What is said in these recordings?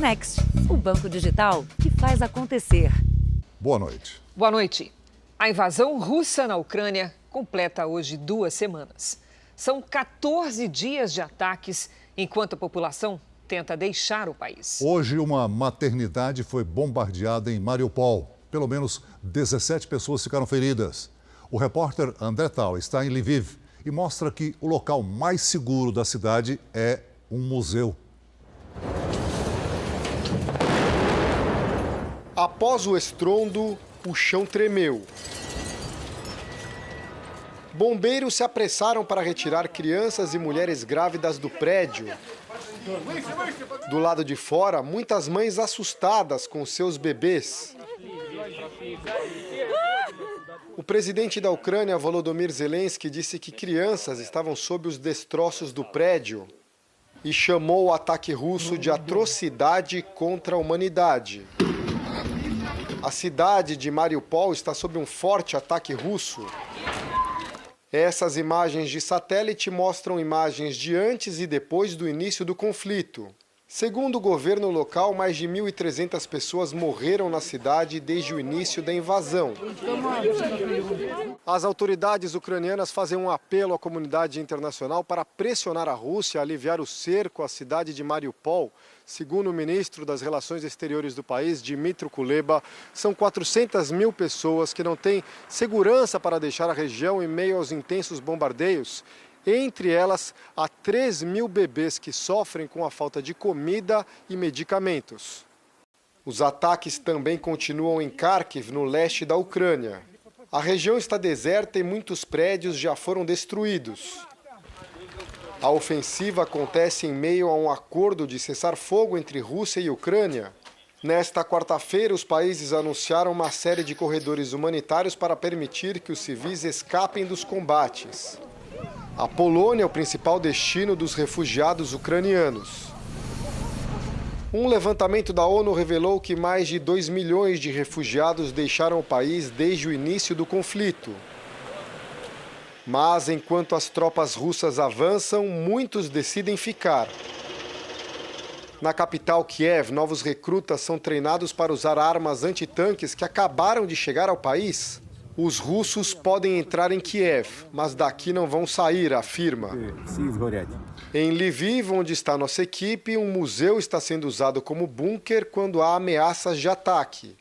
Next, o banco digital que faz acontecer. Boa noite. Boa noite. A invasão russa na Ucrânia completa hoje 2 semanas. São 14 dias de ataques, enquanto a população tenta deixar o país. Hoje, uma maternidade foi bombardeada em Mariupol. Pelo menos 17 pessoas ficaram feridas. O repórter André Tal está em Lviv e mostra que o local mais seguro da cidade é um museu. Após o estrondo, o chão tremeu. Bombeiros se apressaram para retirar crianças e mulheres grávidas do prédio. Do lado de fora, muitas mães assustadas com seus bebês. O presidente da Ucrânia, Volodymyr Zelensky, disse que crianças estavam sob os destroços do prédio e chamou o ataque russo de atrocidade contra a humanidade. A cidade de Mariupol está sob um forte ataque russo. Essas imagens de satélite mostram imagens de antes e depois do início do conflito. Segundo o governo local, mais de 1.300 pessoas morreram na cidade desde o início da invasão. As autoridades ucranianas fazem um apelo à comunidade internacional para pressionar a Rússia a aliviar o cerco à cidade de Mariupol. Segundo o ministro das Relações Exteriores do país, Dmytro Kuleba, são 400 mil pessoas que não têm segurança para deixar a região em meio aos intensos bombardeios. Entre elas, há 3 mil bebês que sofrem com a falta de comida e medicamentos. Os ataques também continuam em Kharkiv, no leste da Ucrânia. A região está deserta e muitos prédios já foram destruídos. A ofensiva acontece em meio a um acordo de cessar-fogo entre Rússia e Ucrânia. Nesta quarta-feira, os países anunciaram uma série de corredores humanitários para permitir que os civis escapem dos combates. A Polônia é o principal destino dos refugiados ucranianos. Um levantamento da ONU revelou que mais de 2 milhões de refugiados deixaram o país desde o início do conflito. Mas, enquanto as tropas russas avançam, muitos decidem ficar. Na capital, Kiev, novos recrutas são treinados para usar armas antitanques que acabaram de chegar ao país. Os russos podem entrar em Kiev, mas daqui não vão sair, afirma. Em Lviv, onde está nossa equipe, um museu está sendo usado como bunker quando há ameaças de ataque.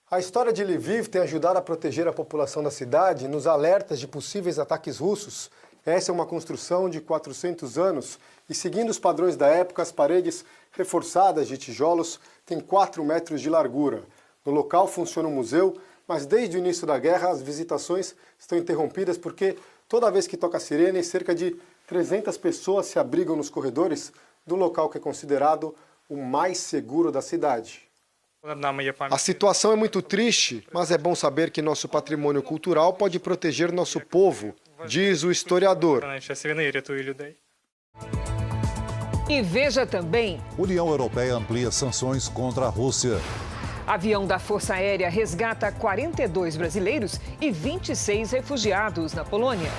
A história de Lviv tem ajudado a proteger a população da cidade nos alertas de possíveis ataques russos. Essa é uma construção de 400 anos e, seguindo os padrões da época, as paredes reforçadas de tijolos têm 4 metros de largura. No local funciona um museu, mas desde o início da guerra as visitações estão interrompidas porque toda vez que toca a sirene, cerca de 300 pessoas se abrigam nos corredores do local que é considerado o mais seguro da cidade. A situação é muito triste, mas é bom saber que nosso patrimônio cultural pode proteger nosso povo, diz o historiador. E veja também: União Europeia amplia sanções contra a Rússia. Avião da Força Aérea resgata 42 brasileiros e 26 refugiados na Polônia.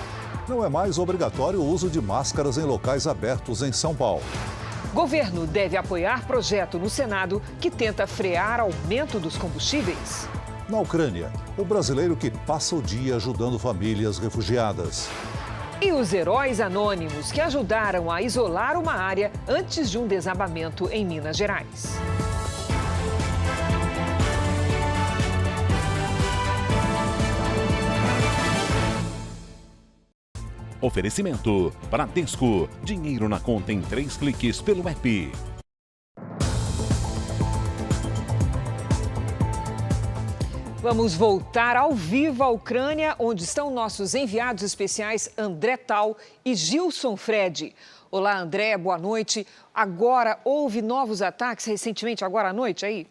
Não é mais obrigatório o uso de máscaras em locais abertos em São Paulo. Governo deve apoiar projeto no Senado que tenta frear aumento dos combustíveis. Na Ucrânia, o brasileiro que passa o dia ajudando famílias refugiadas. E os heróis anônimos que ajudaram a isolar uma área antes de um desabamento em Minas Gerais. Oferecimento: Bradesco. Dinheiro na conta em 3 cliques pelo app. Vamos voltar ao vivo à Ucrânia, onde estão nossos enviados especiais André Tal e Gilson Fred. Olá, André, boa noite. Agora, houve novos ataques recentemente, agora à noite aí?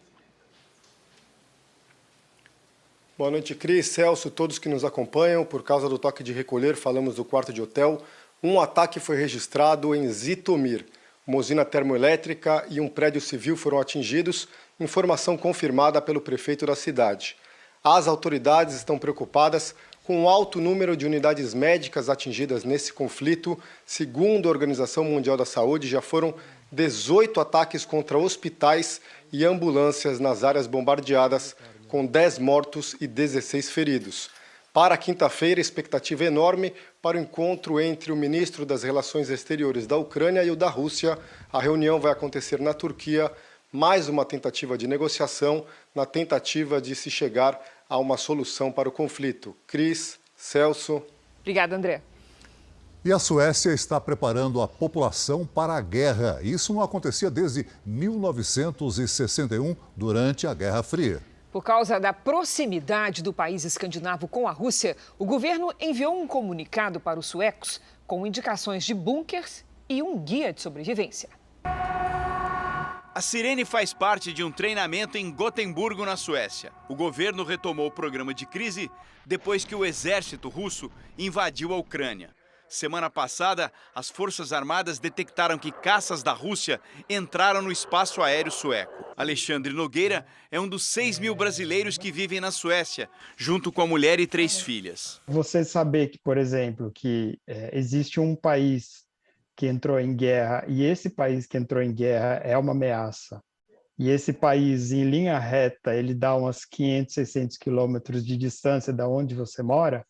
Boa noite, Cris, Celso, todos que nos acompanham. Por causa do toque de recolher, falamos do quarto de hotel. Um ataque foi registrado em Zitomir. Uma usina termoelétrica e um prédio civil foram atingidos, informação confirmada pelo prefeito da cidade. As autoridades estão preocupadas com o alto número de unidades médicas atingidas nesse conflito. Segundo a Organização Mundial da Saúde, já foram 18 ataques contra hospitais e ambulâncias nas áreas bombardeadas, com 10 mortos e 16 feridos. Para quinta-feira, expectativa enorme para o encontro entre o ministro das Relações Exteriores da Ucrânia e o da Rússia. A reunião vai acontecer na Turquia, mais uma tentativa de negociação, na tentativa de se chegar a uma solução para o conflito. Cris, Celso. Obrigada, André. E a Suécia está preparando a população para a guerra. Isso não acontecia desde 1961, durante a Guerra Fria. Por causa da proximidade do país escandinavo com a Rússia, o governo enviou um comunicado para os suecos com indicações de bunkers e um guia de sobrevivência. A sirene faz parte de um treinamento em Gotemburgo, na Suécia. O governo retomou o programa de crise depois que o exército russo invadiu a Ucrânia. Semana passada, as Forças Armadas detectaram que caças da Rússia entraram no espaço aéreo sueco. Alexandre Nogueira é um dos 6.000 brasileiros que vivem na Suécia, junto com a mulher e 3 filhas. Você saber que, por exemplo, que existe um país que entrou em guerra e esse país que entrou em guerra é uma ameaça. E esse país, em linha reta, ele dá umas 500, 600 quilômetros de distância da onde você mora,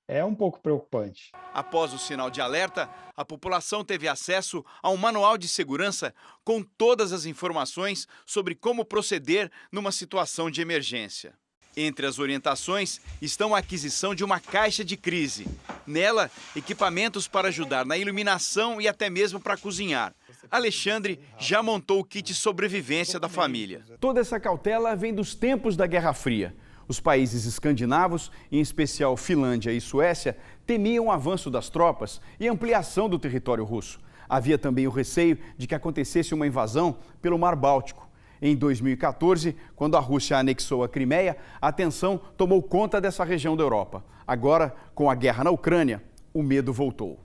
é um pouco preocupante. Após o sinal de alerta, a população teve acesso a um manual de segurança com todas as informações sobre como proceder numa situação de emergência. Entre as orientações estão a aquisição de uma caixa de crise. Nela, equipamentos para ajudar na iluminação e até mesmo para cozinhar. Alexandre já montou o kit sobrevivência da família. Toda essa cautela vem dos tempos da Guerra Fria. Os países escandinavos, em especial Finlândia e Suécia, temiam o avanço das tropas e ampliação do território russo. Havia também o receio de que acontecesse uma invasão pelo Mar Báltico. Em 2014, quando a Rússia anexou a Crimeia, a tensão tomou conta dessa região da Europa. Agora, com a guerra na Ucrânia, o medo voltou.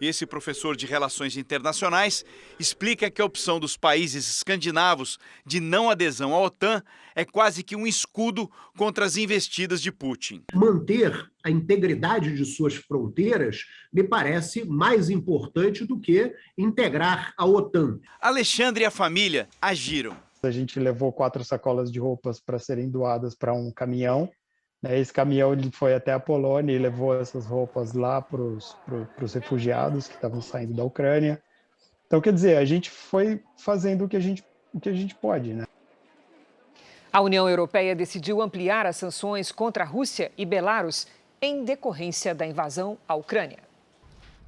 Esse professor de Relações Internacionais explica que a opção dos países escandinavos de não adesão à OTAN é quase que um escudo contra as investidas de Putin. Manter a integridade de suas fronteiras me parece mais importante do que integrar a OTAN. Alexandre e a família agiram. A gente levou 4 sacolas de roupas para serem doadas para um caminhão. Esse caminhão ele foi até a Polônia e levou essas roupas lá para os refugiados que estavam saindo da Ucrânia. Então, quer dizer, a gente foi fazendo o que a gente pode, né? A União Europeia decidiu ampliar as sanções contra a Rússia e Belarus em decorrência da invasão à Ucrânia.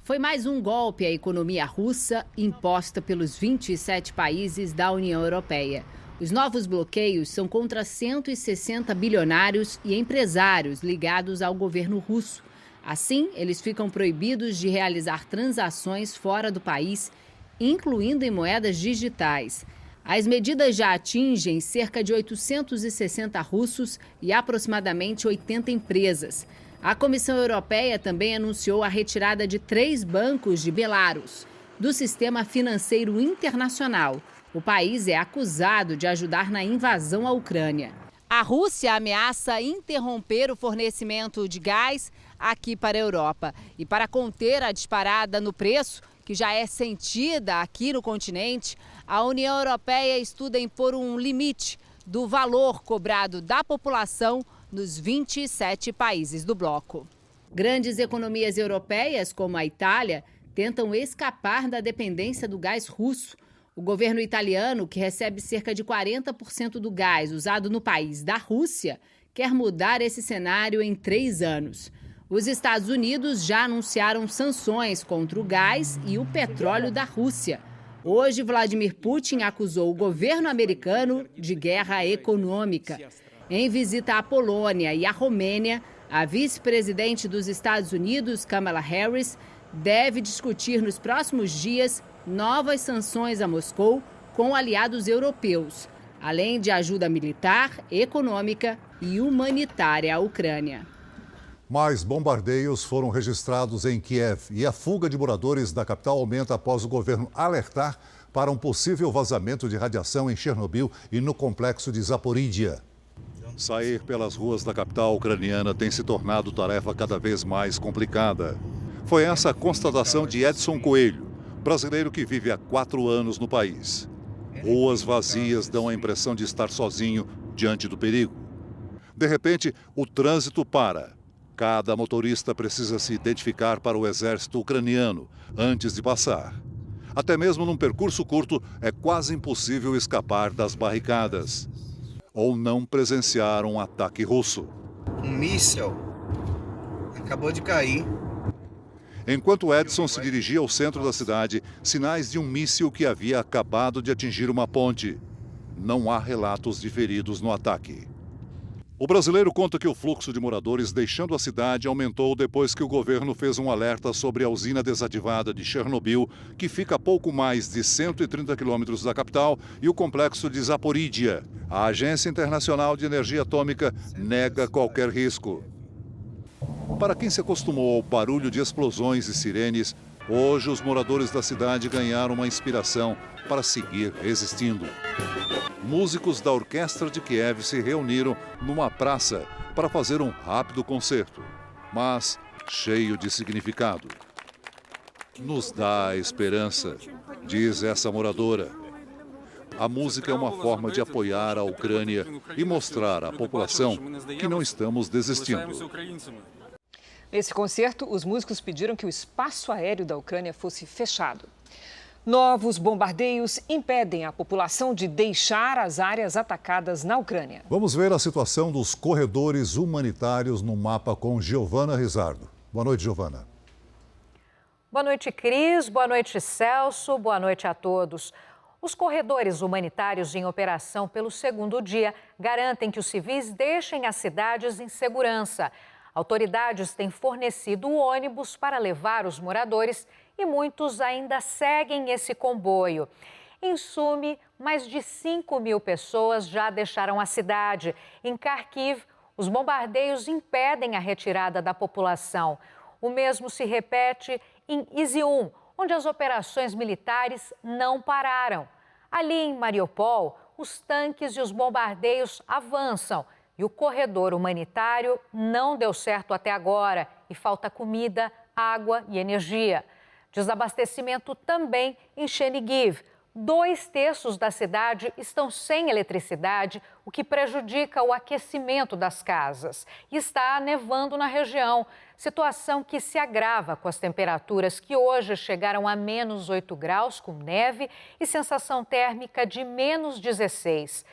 Foi mais um golpe à economia russa imposta pelos 27 países da União Europeia. Os novos bloqueios são contra 160 bilionários e empresários ligados ao governo russo. Assim, eles ficam proibidos de realizar transações fora do país, incluindo em moedas digitais. As medidas já atingem cerca de 860 russos e aproximadamente 80 empresas. A Comissão Europeia também anunciou a retirada de 3 bancos de Belarus do sistema financeiro internacional. O país é acusado de ajudar na invasão à Ucrânia. A Rússia ameaça interromper o fornecimento de gás aqui para a Europa. E para conter a disparada no preço, que já é sentida aqui no continente, a União Europeia estuda impor um limite do valor cobrado da população nos 27 países do bloco. Grandes economias europeias, como a Itália, tentam escapar da dependência do gás russo. O governo italiano, que recebe cerca de 40% do gás usado no país da Rússia, quer mudar esse cenário em 3 anos. Os Estados Unidos já anunciaram sanções contra o gás e o petróleo da Rússia. Hoje, Vladimir Putin acusou o governo americano de guerra econômica. Em visita à Polônia e à Romênia, a vice-presidente dos Estados Unidos, Kamala Harris, deve discutir nos próximos dias novas sanções a Moscou com aliados europeus, além de ajuda militar, econômica e humanitária à Ucrânia. Mais bombardeios foram registrados em Kiev e a fuga de moradores da capital aumenta após o governo alertar para um possível vazamento de radiação em Chernobyl e no complexo de Zaporídia. Sair pelas ruas da capital ucraniana tem se tornado tarefa cada vez mais complicada. Foi essa a constatação de Edson Coelho, brasileiro que vive há 4 anos no país. Ruas vazias dão a impressão de estar sozinho diante do perigo. De repente, o trânsito para. Cada motorista precisa se identificar para o exército ucraniano antes de passar. Até mesmo num percurso curto, é quase impossível escapar das barricadas. Ou não presenciar um ataque russo. Um míssil acabou de cair. Enquanto Edson se dirigia ao centro da cidade, sinais de um míssil que havia acabado de atingir uma ponte. Não há relatos de feridos no ataque. O brasileiro conta que o fluxo de moradores deixando a cidade aumentou depois que o governo fez um alerta sobre a usina desativada de Chernobyl, que fica a pouco mais de 130 quilômetros da capital, e o complexo de Zaporídia. A Agência Internacional de Energia Atômica nega qualquer risco. Para quem se acostumou ao barulho de explosões e sirenes, hoje os moradores da cidade ganharam uma inspiração para seguir resistindo. Músicos da Orquestra de Kiev se reuniram numa praça para fazer um rápido concerto, mas cheio de significado. Nos dá esperança, diz essa moradora. A música é uma forma de apoiar a Ucrânia e mostrar à população que não estamos desistindo. Nesse concerto, os músicos pediram que o espaço aéreo da Ucrânia fosse fechado. Novos bombardeios impedem a população de deixar as áreas atacadas na Ucrânia. Vamos ver a situação dos corredores humanitários no mapa com Giovana Rizardo. Boa noite, Giovana. Boa noite, Cris. Boa noite, Celso. Boa noite a todos. Os corredores humanitários em operação pelo segundo dia garantem que os civis deixem as cidades em segurança. Autoridades têm fornecido ônibus para levar os moradores e muitos ainda seguem esse comboio. Em Sumi, mais de 5.000 pessoas já deixaram a cidade. Em Kharkiv, os bombardeios impedem a retirada da população. O mesmo se repete em Izium, onde as operações militares não pararam. Ali em Mariupol, os tanques e os bombardeios avançam. E o corredor humanitário não deu certo até agora e falta comida, água e energia. Desabastecimento também em Chernihiv. 2/3 da cidade estão sem eletricidade, o que prejudica o aquecimento das casas. E está nevando na região, situação que se agrava com as temperaturas que hoje chegaram a -8 graus, com neve e sensação térmica de -16.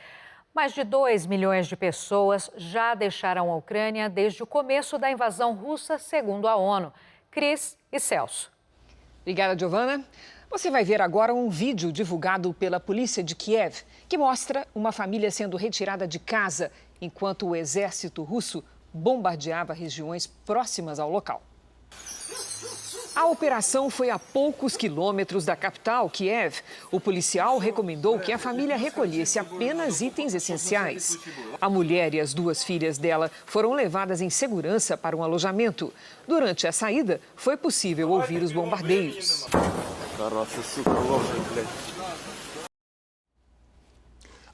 Mais de 2 milhões de pessoas já deixaram a Ucrânia desde o começo da invasão russa, segundo a ONU. Cris e Celso. Obrigada, Giovana. Você vai ver agora um vídeo divulgado pela polícia de Kiev, que mostra uma família sendo retirada de casa enquanto o exército russo bombardeava regiões próximas ao local. A operação foi a poucos quilômetros da capital, Kiev. O policial recomendou que a família recolhesse apenas itens essenciais. A mulher e as 2 filhas dela foram levadas em segurança para um alojamento. Durante a saída, foi possível ouvir os bombardeios.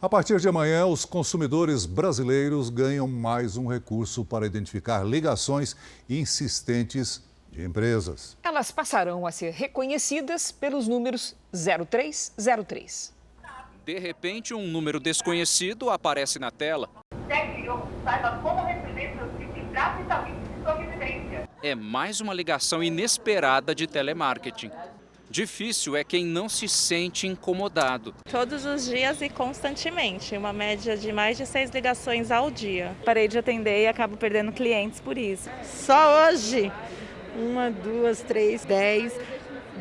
A partir de amanhã, os consumidores brasileiros ganham mais um recurso para identificar ligações insistentes de empresas. Elas passarão a ser reconhecidas pelos números 0303. De repente, um número desconhecido aparece na tela. É mais uma ligação inesperada de telemarketing. Difícil é quem não se sente incomodado. Todos os dias e constantemente, uma média de mais de 6 ligações ao dia. Parei de atender e acabo perdendo clientes por isso. Só hoje? 1, 2, 3, 10,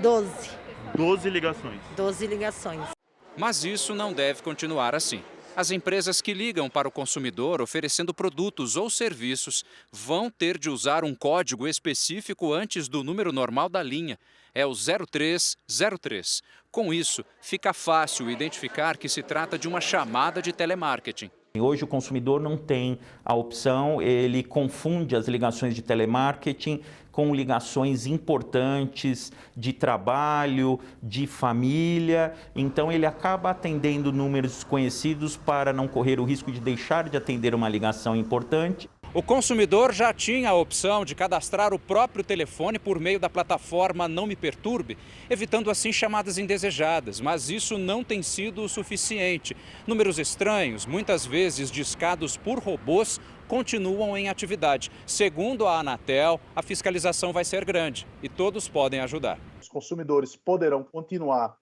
12. 12 ligações. 12 ligações. Mas isso não deve continuar assim. As empresas que ligam para o consumidor oferecendo produtos ou serviços vão ter de usar um código específico antes do número normal da linha. É o 0303. Com isso, fica fácil identificar que se trata de uma chamada de telemarketing. Hoje o consumidor não tem a opção, ele confunde as ligações de telemarketing com ligações importantes de trabalho, de família, então ele acaba atendendo números desconhecidos para não correr o risco de deixar de atender uma ligação importante. O consumidor já tinha a opção de cadastrar o próprio telefone por meio da plataforma Não Me Perturbe, evitando assim chamadas indesejadas, mas isso não tem sido o suficiente. Números estranhos, muitas vezes discados por robôs, continuam em atividade. Segundo a Anatel, a fiscalização vai ser grande e todos podem ajudar. Os consumidores poderão continuar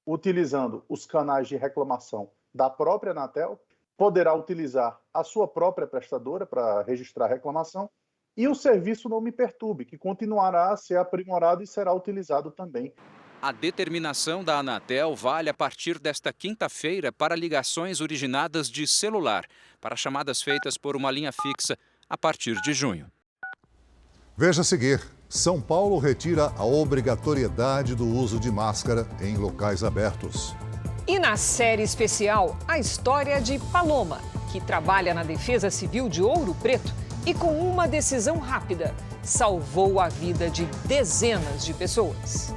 utilizando os canais de reclamação da própria Anatel, poderá utilizar a sua própria prestadora para registrar a reclamação e o serviço Não Me Perturbe, que continuará a ser aprimorado e será utilizado também. A determinação da Anatel vale a partir desta quinta-feira para ligações originadas de celular, para chamadas feitas por uma linha fixa a partir de junho. Veja a seguir. São Paulo retira a obrigatoriedade do uso de máscara em locais abertos. E na série especial, a história de Paloma, que trabalha na Defesa Civil de Ouro Preto e com uma decisão rápida, salvou a vida de dezenas de pessoas.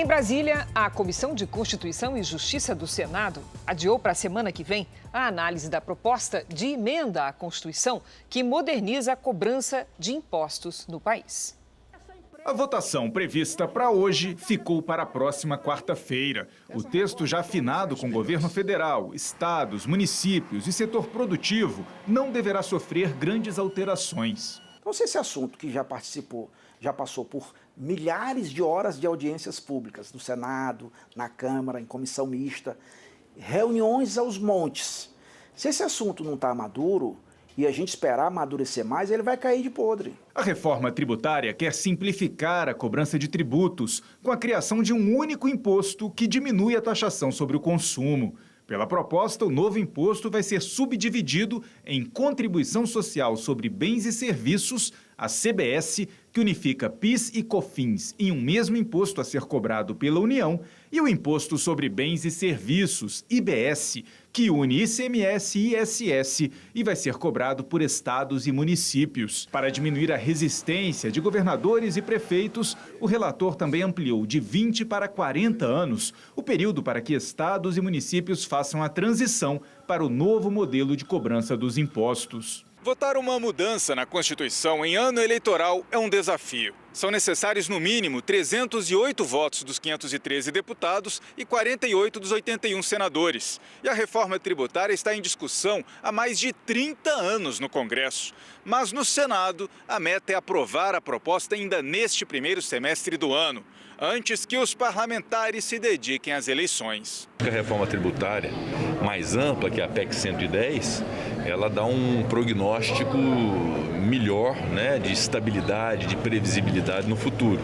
Em Brasília, a Comissão de Constituição e Justiça do Senado adiou para a semana que vem a análise da proposta de emenda à Constituição que moderniza a cobrança de impostos no país. A votação prevista para hoje ficou para a próxima quarta-feira. O texto já afinado com o governo federal, estados, municípios e setor produtivo não deverá sofrer grandes alterações. Então, se esse assunto que já passou por milhares de horas de audiências públicas no Senado, na Câmara, em comissão mista, reuniões aos montes. Se esse assunto não está maduro e a gente esperar amadurecer mais, ele vai cair de podre. A reforma tributária quer simplificar a cobrança de tributos com a criação de um único imposto que diminui a taxação sobre o consumo. Pela proposta, o novo imposto vai ser subdividido em Contribuição Social sobre Bens e Serviços, a CBS, que unifica PIS e COFINS em um mesmo imposto a ser cobrado pela União, e o Imposto sobre Bens e Serviços, IBS, que une ICMS e ISS e vai ser cobrado por estados e municípios. Para diminuir a resistência de governadores e prefeitos, o relator também ampliou de 20 para 40 anos o período para que estados e municípios façam a transição para o novo modelo de cobrança dos impostos. Votar uma mudança na Constituição em ano eleitoral é um desafio. São necessários, no mínimo, 308 votos dos 513 deputados e 48 dos 81 senadores. E a reforma tributária está em discussão há mais de 30 anos no Congresso. Mas no Senado, a meta é aprovar a proposta ainda neste primeiro semestre do ano, antes que os parlamentares se dediquem às eleições. A reforma tributária mais ampla, que é a PEC 110, ela dá um prognóstico melhor, né, de estabilidade, de previsibilidade no futuro.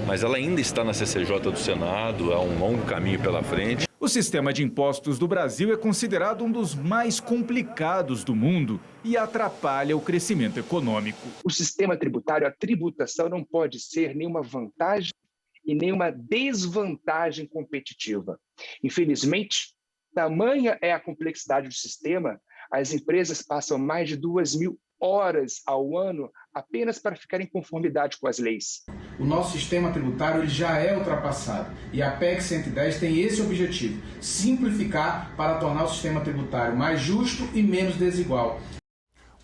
Mas ela ainda está na CCJ do Senado, há um longo caminho pela frente. O sistema de impostos do Brasil é considerado um dos mais complicados do mundo e atrapalha o crescimento econômico. O sistema tributário, a tributação não pode ser nenhuma vantagem e nenhuma desvantagem competitiva. Infelizmente, tamanha é a complexidade do sistema, as empresas passam mais de 2.000 horas ao ano apenas para ficar em conformidade com as leis. O nosso sistema tributário ele já é ultrapassado e a PEC 110 tem esse objetivo, simplificar para tornar o sistema tributário mais justo e menos desigual.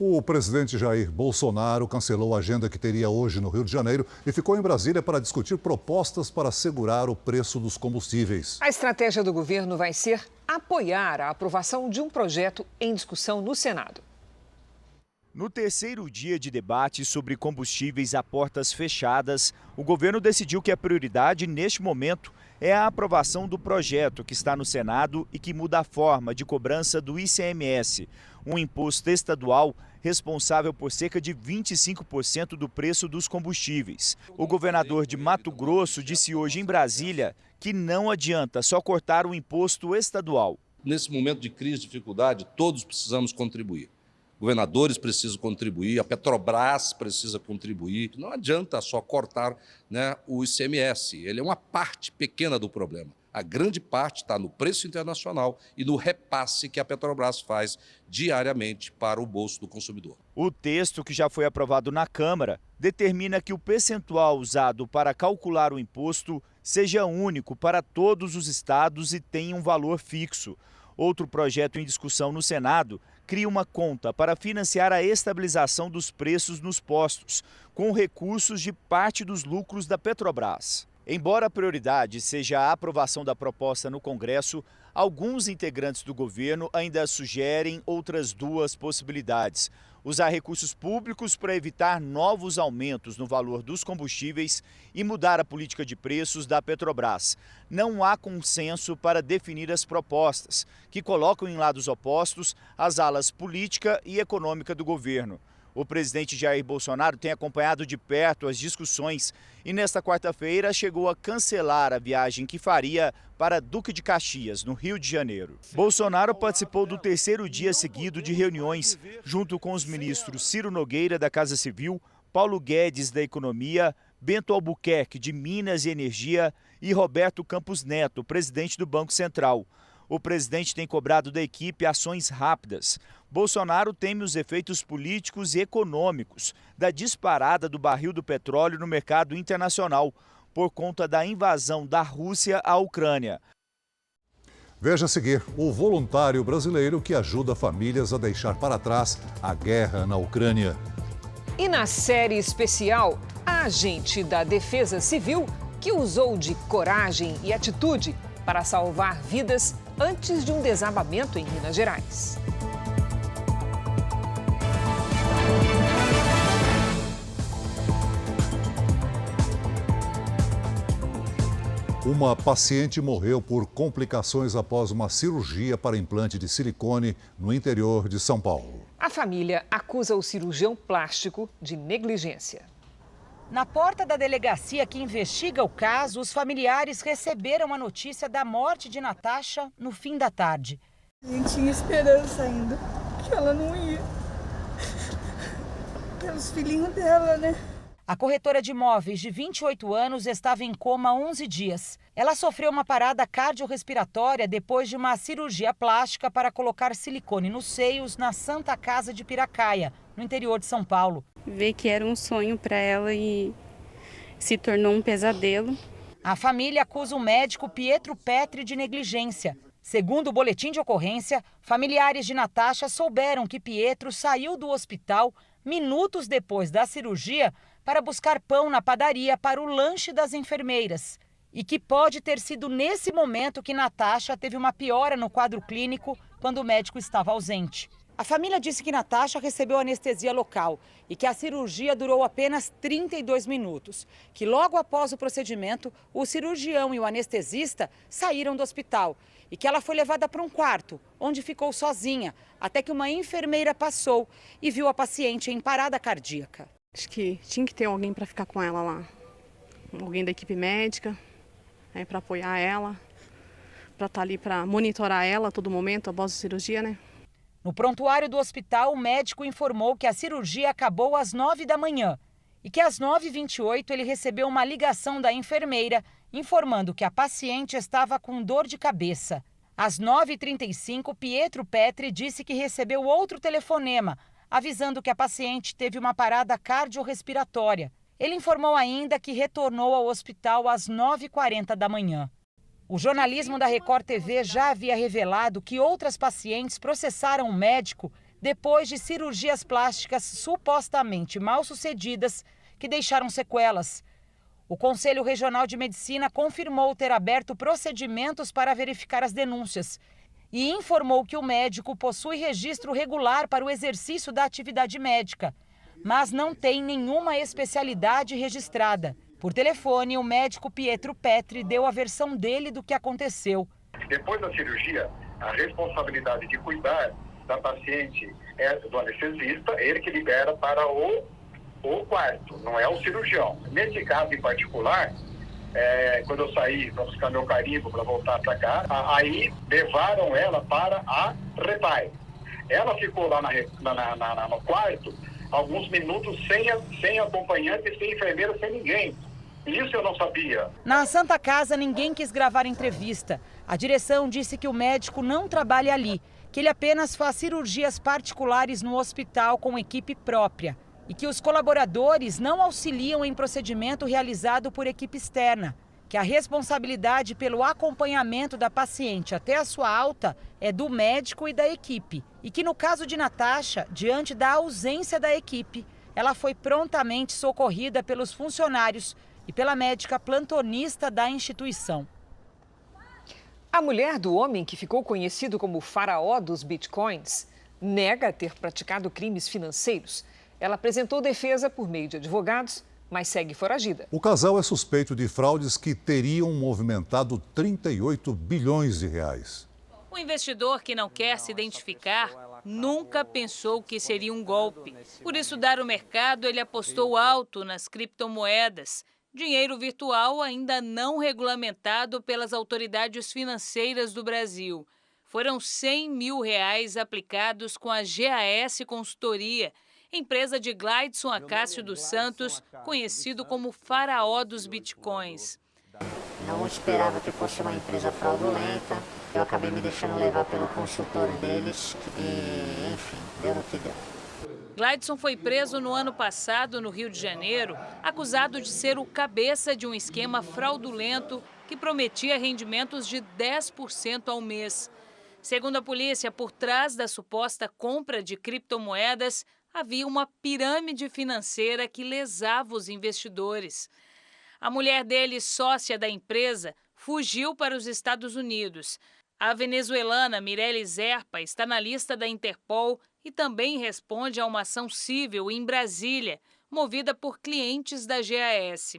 O presidente Jair Bolsonaro cancelou a agenda que teria hoje no Rio de Janeiro e ficou em Brasília para discutir propostas para segurar o preço dos combustíveis. A estratégia do governo vai ser apoiar a aprovação de um projeto em discussão no Senado. No terceiro dia de debate sobre combustíveis a portas fechadas, o governo decidiu que a prioridade neste momento é a aprovação do projeto que está no Senado e que muda a forma de cobrança do ICMS, um imposto estadual responsável por cerca de 25% do preço dos combustíveis. O governador de Mato Grosso disse hoje em Brasília que não adianta só cortar o imposto estadual. Nesse momento de crise, dificuldade, todos precisamos contribuir. Governadores precisam contribuir, a Petrobras precisa contribuir. Não adianta só cortar, né, o ICMS, ele é uma parte pequena do problema. A grande parte está no preço internacional e no repasse que a Petrobras faz diariamente para o bolso do consumidor. O texto, que já foi aprovado na Câmara, determina que o percentual usado para calcular o imposto seja único para todos os estados e tenha um valor fixo. Outro projeto em discussão no Senado cria uma conta para financiar a estabilização dos preços nos postos, com recursos de parte dos lucros da Petrobras. Embora a prioridade seja a aprovação da proposta no Congresso, alguns integrantes do governo ainda sugerem outras duas possibilidades: usar recursos públicos para evitar novos aumentos no valor dos combustíveis e mudar a política de preços da Petrobras. Não há consenso para definir as propostas, que colocam em lados opostos as alas política e econômica do governo. O presidente Jair Bolsonaro tem acompanhado de perto as discussões e nesta quarta-feira chegou a cancelar a viagem que faria para Duque de Caxias, no Rio de Janeiro. Bolsonaro participou do terceiro dia seguido de reuniões junto com os ministros Ciro Nogueira, da Casa Civil, Paulo Guedes, da Economia, Bento Albuquerque, de Minas e Energia e Roberto Campos Neto, presidente do Banco Central. O presidente tem cobrado da equipe ações rápidas. Bolsonaro teme os efeitos políticos e econômicos da disparada do barril do petróleo no mercado internacional por conta da invasão da Rússia à Ucrânia. Veja a seguir o voluntário brasileiro que ajuda famílias a deixar para trás a guerra na Ucrânia. E na série especial, a agente da Defesa Civil que usou de coragem e atitude para salvar vidas antes de um desabamento em Minas Gerais. Uma paciente morreu por complicações após uma cirurgia para implante de silicone no interior de São Paulo. A família acusa o cirurgião plástico de negligência. Na porta da delegacia que investiga o caso, os familiares receberam a notícia da morte de Natasha no fim da tarde. A gente tinha esperança ainda, que ela não ia. Pelos filhinhos dela, né? A corretora de imóveis de 28 anos estava em coma há 11 dias. Ela sofreu uma parada cardiorrespiratória depois de uma cirurgia plástica para colocar silicone nos seios na Santa Casa de Piracaia, no interior de São Paulo. Ver que era um sonho para ela e se tornou um pesadelo. A família acusa o médico Pietro Petri de negligência. Segundo o boletim de ocorrência, familiares de Natasha souberam que Pietro saiu do hospital minutos depois da cirurgia para buscar pão na padaria para o lanche das enfermeiras. E que pode ter sido nesse momento que Natasha teve uma piora no quadro clínico quando o médico estava ausente. A família disse que Natasha recebeu anestesia local e que a cirurgia durou apenas 32 minutos. Que logo após o procedimento, o cirurgião e o anestesista saíram do hospital e que ela foi levada para um quarto, onde ficou sozinha, até que uma enfermeira passou e viu a paciente em parada cardíaca. Acho que tinha que ter alguém para ficar com ela lá. Alguém da equipe médica, para apoiar ela, para estar ali para monitorar ela a todo momento após a cirurgia, né? No prontuário do hospital, o médico informou que a cirurgia acabou às 9 da manhã e que às 9h28 ele recebeu uma ligação da enfermeira informando que a paciente estava com dor de cabeça. Às 9h35, Pietro Petri disse que recebeu outro telefonema, avisando que a paciente teve uma parada cardiorrespiratória. Ele informou ainda que retornou ao hospital às 9h40 da manhã. O jornalismo da Record TV já havia revelado que outras pacientes processaram o médico depois de cirurgias plásticas supostamente mal sucedidas que deixaram sequelas. O Conselho Regional de Medicina confirmou ter aberto procedimentos para verificar as denúncias e informou que o médico possui registro regular para o exercício da atividade médica, mas não tem nenhuma especialidade registrada. Por telefone, o médico Pietro Petri deu a versão dele do que aconteceu. Depois da cirurgia, a responsabilidade de cuidar da paciente é do anestesista, ele que libera para o quarto, não é o cirurgião. Nesse caso em particular, quando eu saí para buscar meu carimbo para voltar para cá, aí levaram ela para a Repai. Ela ficou lá no quarto alguns minutos sem acompanhante, sem enfermeira, sem ninguém. Isso eu não sabia. Na Santa Casa, ninguém quis gravar entrevista. A direção disse que o médico não trabalha ali, que ele apenas faz cirurgias particulares no hospital com equipe própria e que os colaboradores não auxiliam em procedimento realizado por equipe externa, que a responsabilidade pelo acompanhamento da paciente até a sua alta é do médico e da equipe e que no caso de Natasha, diante da ausência da equipe, ela foi prontamente socorrida pelos funcionários e pela médica plantonista da instituição. A mulher do homem que ficou conhecido como faraó dos bitcoins nega ter praticado crimes financeiros. Ela apresentou defesa por meio de advogados, mas segue foragida. O casal é suspeito de fraudes que teriam movimentado 38 bilhões de reais. O investidor, que não quer se identificar, nunca pensou que seria um golpe. Por estudar o mercado, ele apostou alto nas criptomoedas, dinheiro virtual ainda não regulamentado pelas autoridades financeiras do Brasil. Foram R$100 mil aplicados com a GAS Consultoria, empresa de Gleidson Acácio dos Santos, conhecido como faraó dos bitcoins. Não esperava que fosse uma empresa fraudulenta, eu acabei me deixando levar pelo consultor deles e, enfim, deu no que deu. Gleidson foi preso no ano passado no Rio de Janeiro, acusado de ser o cabeça de um esquema fraudulento que prometia rendimentos de 10% ao mês. Segundo a polícia, por trás da suposta compra de criptomoedas, havia uma pirâmide financeira que lesava os investidores. A mulher dele, sócia da empresa, fugiu para os Estados Unidos. A venezuelana Mirelle Zerpa está na lista da Interpol e também responde a uma ação civil em Brasília, movida por clientes da GAS.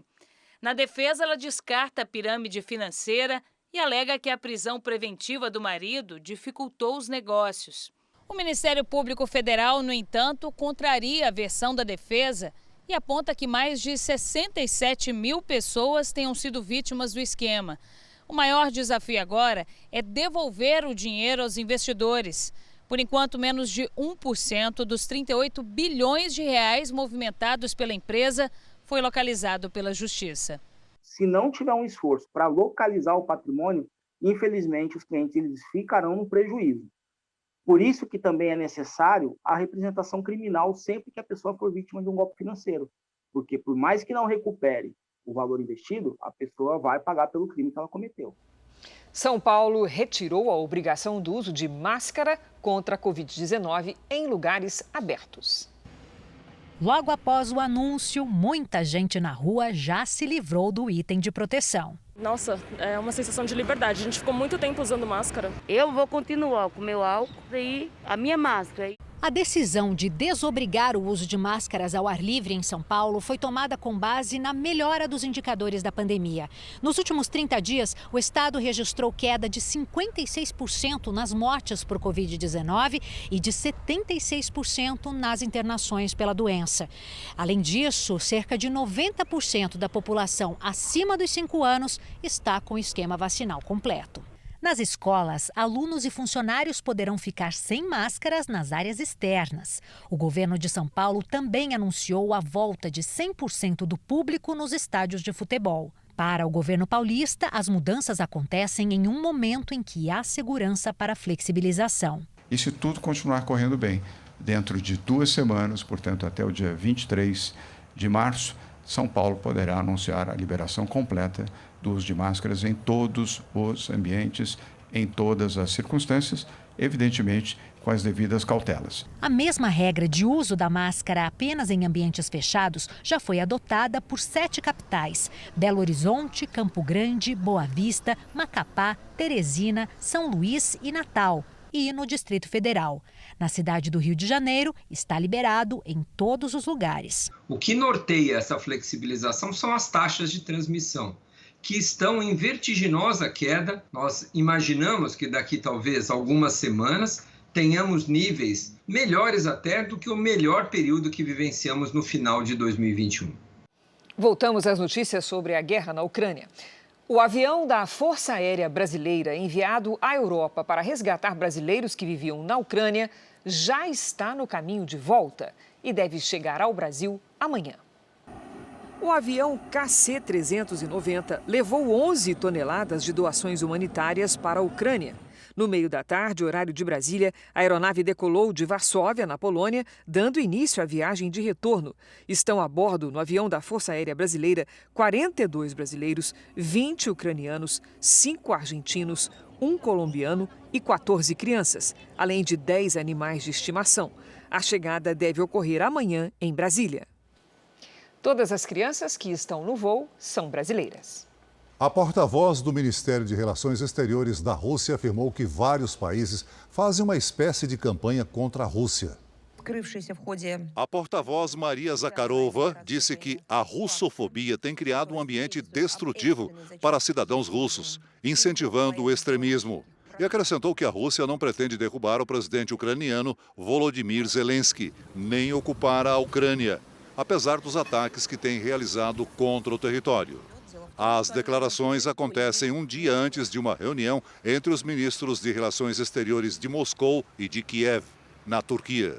Na defesa, ela descarta a pirâmide financeira e alega que a prisão preventiva do marido dificultou os negócios. O Ministério Público Federal, no entanto, contraria a versão da defesa e aponta que mais de 67 mil pessoas tenham sido vítimas do esquema. O maior desafio agora é devolver o dinheiro aos investidores. Por enquanto, menos de 1% dos 38 bilhões de reais movimentados pela empresa foi localizado pela Justiça. Se não tiver um esforço para localizar o patrimônio, infelizmente os clientes eles ficarão no prejuízo. Por isso que também é necessário a representação criminal sempre que a pessoa for vítima de um golpe financeiro. Porque por mais que não recupere o valor investido, a pessoa vai pagar pelo crime que ela cometeu. São Paulo retirou a obrigação do uso de máscara contra a Covid-19 em lugares abertos. Logo após o anúncio, muita gente na rua já se livrou do item de proteção. Nossa, é uma sensação de liberdade. A gente ficou muito tempo usando máscara. Eu vou continuar com o meu álcool e a minha máscara. A decisão de desobrigar o uso de máscaras ao ar livre em São Paulo foi tomada com base na melhora dos indicadores da pandemia. Nos últimos 30 dias, o estado registrou queda de 56% nas mortes por Covid-19 e de 76% nas internações pela doença. Além disso, cerca de 90% da população acima dos 5 anos está com o esquema vacinal completo. Nas escolas, alunos e funcionários poderão ficar sem máscaras nas áreas externas. O governo de São Paulo também anunciou a volta de 100% do público nos estádios de futebol. Para o governo paulista, as mudanças acontecem em um momento em que há segurança para a flexibilização. E se tudo continuar correndo bem, dentro de 2 semanas, portanto até o dia 23 de março, São Paulo poderá anunciar a liberação completa do uso de máscaras em todos os ambientes, em todas as circunstâncias, evidentemente com as devidas cautelas. A mesma regra de uso da máscara apenas em ambientes fechados já foi adotada por 7 capitais: Belo Horizonte, Campo Grande, Boa Vista, Macapá, Teresina, São Luís e Natal, e no Distrito Federal. Na cidade do Rio de Janeiro, está liberado em todos os lugares. O que norteia essa flexibilização são as taxas de transmissão, que estão em vertiginosa queda. Nós imaginamos que daqui talvez algumas semanas tenhamos níveis melhores até do que o melhor período que vivenciamos no final de 2021. Voltamos às notícias sobre a guerra na Ucrânia. O avião da Força Aérea Brasileira, enviado à Europa para resgatar brasileiros que viviam na Ucrânia, já está no caminho de volta e deve chegar ao Brasil amanhã. O avião KC-390 levou 11 toneladas de doações humanitárias para a Ucrânia. No meio da tarde, horário de Brasília, a aeronave decolou de Varsóvia, na Polônia, dando início à viagem de retorno. Estão a bordo, no avião da Força Aérea Brasileira, 42 brasileiros, 20 ucranianos, 5 argentinos, 1 colombiano e 14 crianças, além de 10 animais de estimação. A chegada deve ocorrer amanhã em Brasília. Todas as crianças que estão no voo são brasileiras. A porta-voz do Ministério de Relações Exteriores da Rússia afirmou que vários países fazem uma espécie de campanha contra a Rússia. A porta-voz Maria Zakharova disse que a russofobia tem criado um ambiente destrutivo para cidadãos russos, incentivando o extremismo. E acrescentou que a Rússia não pretende derrubar o presidente ucraniano Volodymyr Zelensky, nem ocupar a Ucrânia, apesar dos ataques que tem realizado contra o território. As declarações acontecem um dia antes de uma reunião entre os ministros de Relações Exteriores de Moscou e de Kiev, na Turquia.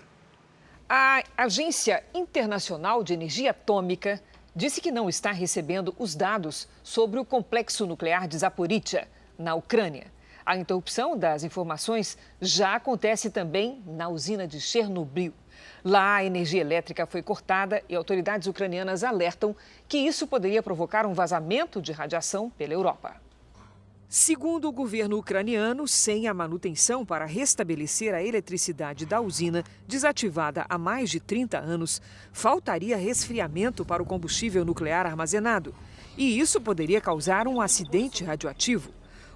A Agência Internacional de Energia Atômica disse que não está recebendo os dados sobre o complexo nuclear de Zaporizhzhia, na Ucrânia. A interrupção das informações já acontece também na usina de Chernobyl. Lá, a energia elétrica foi cortada e autoridades ucranianas alertam que isso poderia provocar um vazamento de radiação pela Europa. Segundo o governo ucraniano, sem a manutenção para restabelecer a eletricidade da usina, desativada há mais de 30 anos, faltaria resfriamento para o combustível nuclear armazenado. E isso poderia causar um acidente radioativo.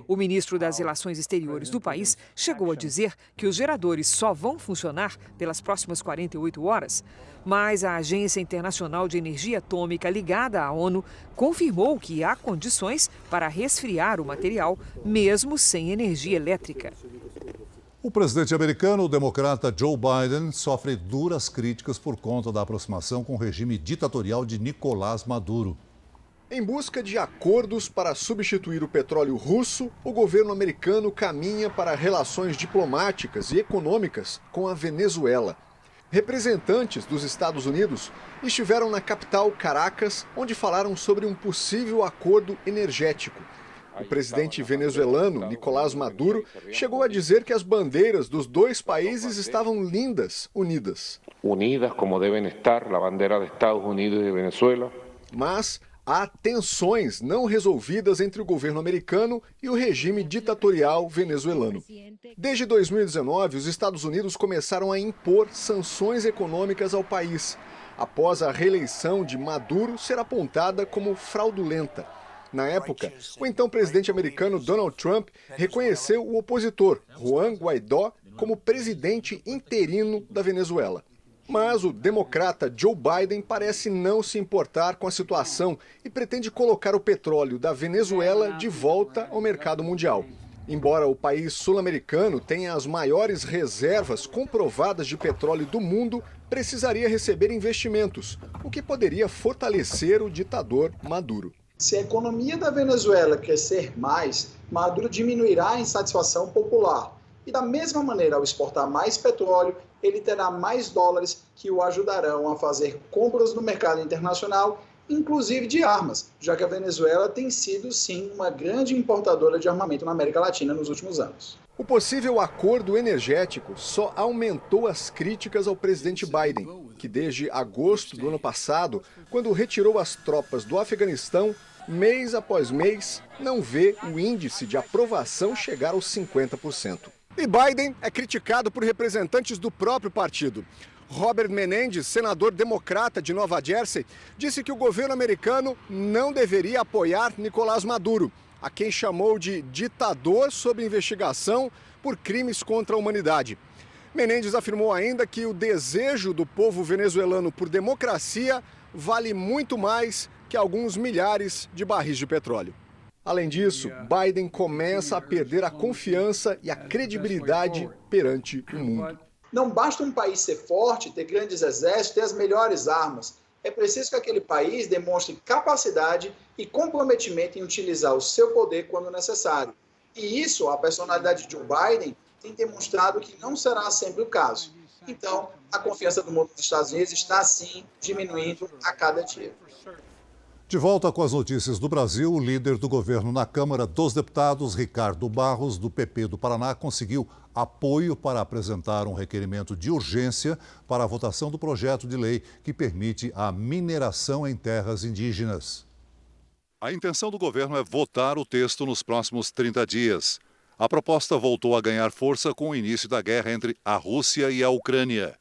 O ministro das Relações Exteriores do país chegou a dizer que os geradores só vão funcionar pelas próximas 48 horas. Mas a Agência Internacional de Energia Atômica, ligada à ONU, confirmou que há condições para resfriar o material, mesmo sem energia elétrica. O presidente americano, o democrata Joe Biden, sofre duras críticas por conta da aproximação com o regime ditatorial de Nicolás Maduro. Em busca de acordos para substituir o petróleo russo, o governo americano caminha para relações diplomáticas e econômicas com a Venezuela. Representantes dos Estados Unidos estiveram na capital Caracas, onde falaram sobre um possível acordo energético. O presidente venezuelano, Nicolás Maduro, chegou a dizer que as bandeiras dos dois países estavam lindas, unidas. Unidas como devem estar, a bandeira dos Estados Unidos e de Venezuela. Mas há tensões não resolvidas entre o governo americano e o regime ditatorial venezuelano. Desde 2019, os Estados Unidos começaram a impor sanções econômicas ao país, após a reeleição de Maduro ser apontada como fraudulenta. Na época, o então presidente americano Donald Trump reconheceu o opositor, Juan Guaidó, como presidente interino da Venezuela. Mas o democrata Joe Biden parece não se importar com a situação e pretende colocar o petróleo da Venezuela de volta ao mercado mundial. Embora o país sul-americano tenha as maiores reservas comprovadas de petróleo do mundo, precisaria receber investimentos, o que poderia fortalecer o ditador Maduro. Se a economia da Venezuela crescer mais, Maduro diminuirá a insatisfação popular. E da mesma maneira, ao exportar mais petróleo, ele terá mais dólares que o ajudarão a fazer compras no mercado internacional, inclusive de armas, já que a Venezuela tem sido, sim, uma grande importadora de armamento na América Latina nos últimos anos. O possível acordo energético só aumentou as críticas ao presidente Biden, que desde agosto do ano passado, quando retirou as tropas do Afeganistão, mês após mês, não vê o índice de aprovação chegar aos 50%. E Biden é criticado por representantes do próprio partido. Robert Menendez, senador democrata de Nova Jersey, disse que o governo americano não deveria apoiar Nicolás Maduro, a quem chamou de ditador sob investigação por crimes contra a humanidade. Menendez afirmou ainda que o desejo do povo venezuelano por democracia vale muito mais que alguns milhares de barris de petróleo. Além disso, Biden começa a perder a confiança e a credibilidade perante o mundo. Não basta um país ser forte, ter grandes exércitos, ter as melhores armas. É preciso que aquele país demonstre capacidade e comprometimento em utilizar o seu poder quando necessário. E isso, a personalidade de Joe Biden tem demonstrado que não será sempre o caso. Então, a confiança do mundo dos Estados Unidos está, sim, diminuindo a cada dia. De volta com as notícias do Brasil, o líder do governo na Câmara dos Deputados, Ricardo Barros, do PP do Paraná, conseguiu apoio para apresentar um requerimento de urgência para a votação do projeto de lei que permite a mineração em terras indígenas. A intenção do governo é votar o texto nos próximos 30 dias. A proposta voltou a ganhar força com o início da guerra entre a Rússia e a Ucrânia.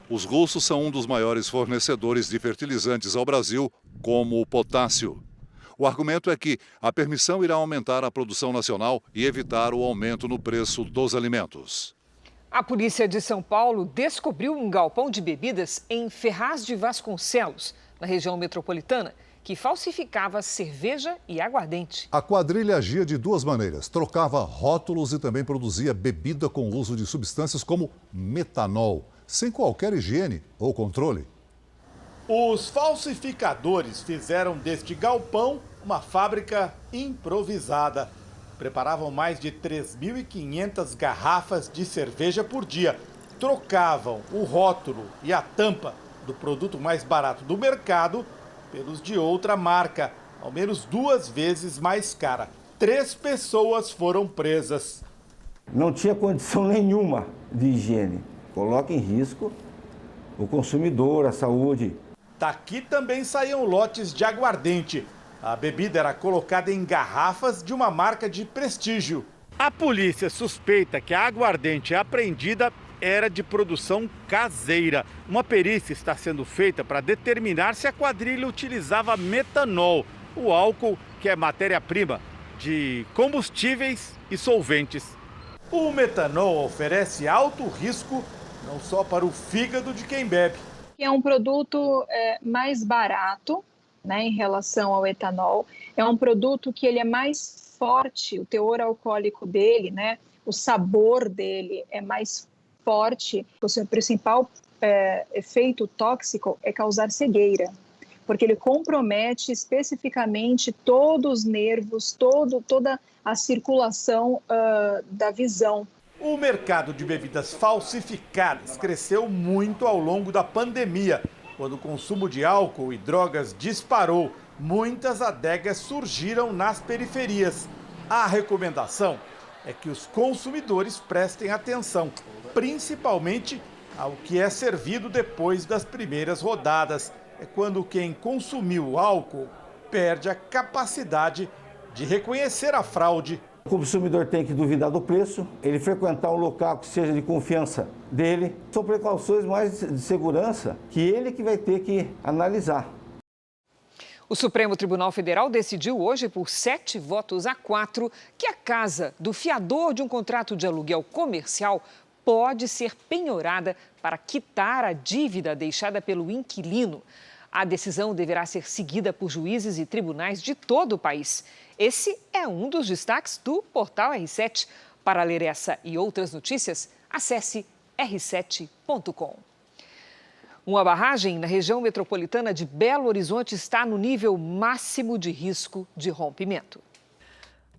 Os russos são um dos maiores fornecedores de fertilizantes ao Brasil, como o potássio. O argumento é que a permissão irá aumentar a produção nacional e evitar o aumento no preço dos alimentos. A polícia de São Paulo descobriu um galpão de bebidas em Ferraz de Vasconcelos, na região metropolitana, que falsificava cerveja e aguardente. A quadrilha agia de duas maneiras. Trocava rótulos e também produzia bebida com uso de substâncias como metanol, sem qualquer higiene ou controle. Os falsificadores fizeram deste galpão uma fábrica improvisada. Preparavam mais de 3.500 garrafas de cerveja por dia. Trocavam o rótulo e a tampa do produto mais barato do mercado pelos de outra marca, ao menos 2 vezes mais cara. 3 pessoas foram presas. Não tinha condição nenhuma de higiene. Coloca em risco o consumidor, a saúde. Daqui também saíam lotes de aguardente. A bebida era colocada em garrafas de uma marca de prestígio. A polícia suspeita que a aguardente apreendida era de produção caseira. Uma perícia está sendo feita para determinar se a quadrilha utilizava metanol, o álcool que é matéria-prima de combustíveis e solventes. O metanol oferece alto risco não só para o fígado de quem bebe. É um produto mais barato, né, em relação ao etanol. É um produto que ele é mais forte, o teor alcoólico dele, né, o sabor dele é mais forte. O seu principal efeito tóxico é causar cegueira, porque ele compromete especificamente todos os nervos, toda a circulação da visão. O mercado de bebidas falsificadas cresceu muito ao longo da pandemia. Quando o consumo de álcool e drogas disparou, muitas adegas surgiram nas periferias. A recomendação é que os consumidores prestem atenção, principalmente ao que é servido depois das primeiras rodadas. É quando quem consumiu álcool perde a capacidade de reconhecer a fraude. O consumidor tem que duvidar do preço, ele frequentar um local que seja de confiança dele. São precauções mais de segurança que ele que vai ter que analisar. O Supremo Tribunal Federal decidiu hoje, por 7-4, que a casa do fiador de um contrato de aluguel comercial pode ser penhorada para quitar a dívida deixada pelo inquilino. A decisão deverá ser seguida por juízes e tribunais de todo o país. Esse é um dos destaques do portal R7. Para ler essa e outras notícias, acesse r7.com. Uma barragem na região metropolitana de Belo Horizonte está no nível máximo de risco de rompimento.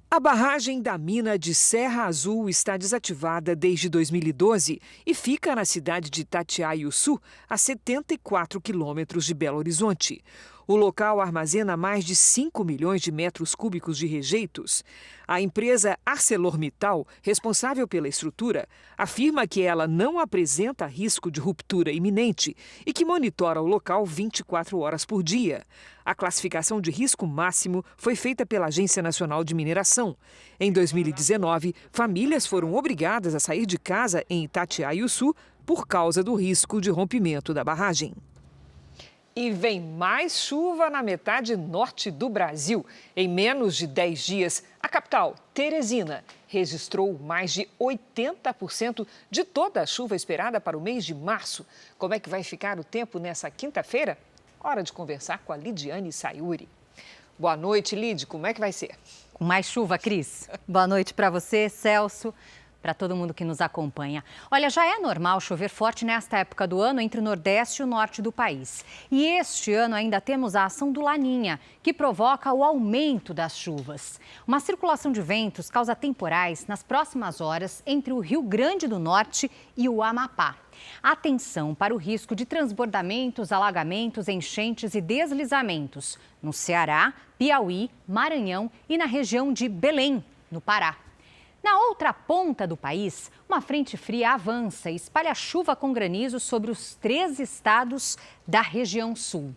A barragem da mina de Serra Azul está desativada desde 2012 e fica na cidade de Itatiaiuçu, a 74 quilômetros de Belo Horizonte. O local armazena mais de 5 milhões de metros cúbicos de rejeitos. A empresa ArcelorMittal, responsável pela estrutura, afirma que ela não apresenta risco de ruptura iminente e que monitora o local 24 horas por dia. A classificação de risco máximo foi feita pela Agência Nacional de Mineração. Em 2019, famílias foram obrigadas a sair de casa em Itatiaiuçu por causa do risco de rompimento da barragem. E vem mais chuva na metade norte do Brasil. Em menos de 10 dias, a capital, Teresina, registrou mais de 80% de toda a chuva esperada para o mês de março. Como é que vai ficar o tempo nessa quinta-feira? Hora de conversar com a Lidiane Sayuri. Boa noite, Lid. Como é que vai ser? Com mais chuva, Cris. Boa noite para você, Celso. para todo mundo que nos acompanha. Olha, já é normal chover forte nesta época do ano entre o Nordeste e o Norte do país. E este ano ainda temos a ação do Laninha, que provoca o aumento das chuvas. Uma circulação de ventos causa temporais nas próximas horas entre o Rio Grande do Norte e o Amapá. Atenção para o risco de transbordamentos, alagamentos, enchentes e deslizamentos no Ceará, Piauí, Maranhão e na região de Belém, no Pará. Na outra ponta do país, uma frente fria avança e espalha chuva com granizo sobre os 3 estados da região sul.